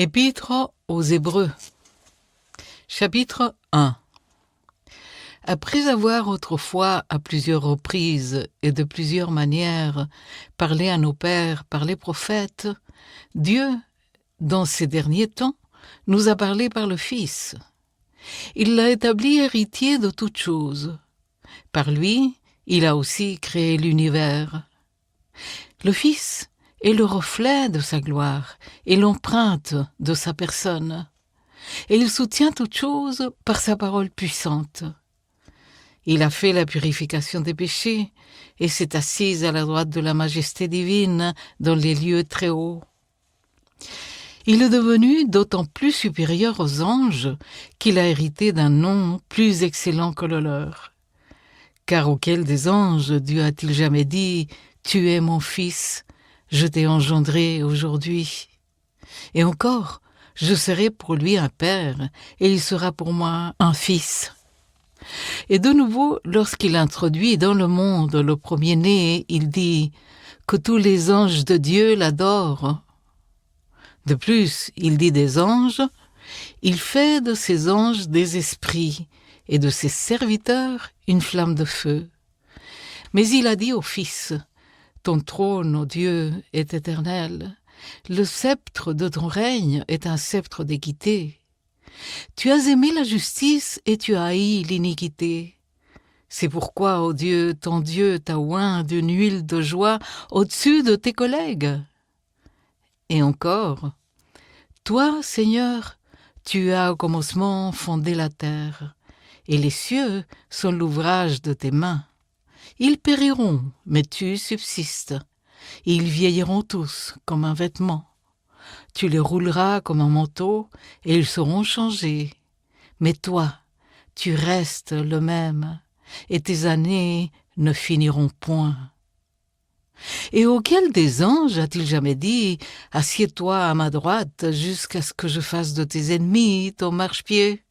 Épître aux Hébreux, chapitre 1. Après avoir autrefois à plusieurs reprises et de plusieurs manières parlé à nos pères par les prophètes, Dieu, dans ces derniers temps, nous a parlé par le Fils. Il l'a établi héritier de toutes choses. Par lui, il a aussi créé l'univers. Le Fils est le reflet de sa gloire et l'empreinte de sa personne. Et il soutient toutes choses par sa parole puissante. Il a fait la purification des péchés et s'est assis à la droite de la majesté divine dans les lieux très hauts. Il est devenu d'autant plus supérieur aux anges qu'il a hérité d'un nom plus excellent que le leur. Car auquel des anges Dieu a-t-il jamais dit « Tu es mon fils, je t'ai engendré aujourd'hui ». Et encore, je serai pour lui un père, et il sera pour moi un fils. Et de nouveau, lorsqu'il introduit dans le monde le premier-né, il dit que tous les anges de Dieu l'adorent. De plus, il dit des anges, il fait de ces anges des esprits, et de ses serviteurs une flamme de feu. Mais il a dit au Fils, « Ton trône, ô Dieu, est éternel. Le sceptre de ton règne est un sceptre d'équité. Tu as aimé la justice et tu as haï l'iniquité. C'est pourquoi, ô Dieu, ton Dieu t'a oint d'une huile de joie au-dessus de tes collègues. Et encore, toi, Seigneur, tu as au commencement fondé la terre, et les cieux sont l'ouvrage de tes mains. Ils périront, mais tu subsistes. Ils vieilliront tous comme un vêtement. Tu les rouleras comme un manteau, et ils seront changés. Mais toi, tu restes le même, et tes années ne finiront point. Et auquel des anges a-t-il jamais dit « Assieds-toi à ma droite jusqu'à ce que je fasse de tes ennemis ton marchepied » ?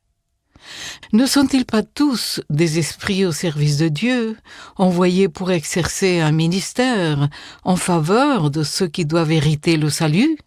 Ne sont-ils pas tous des esprits au service de Dieu, envoyés pour exercer un ministère en faveur de ceux qui doivent hériter le salut ?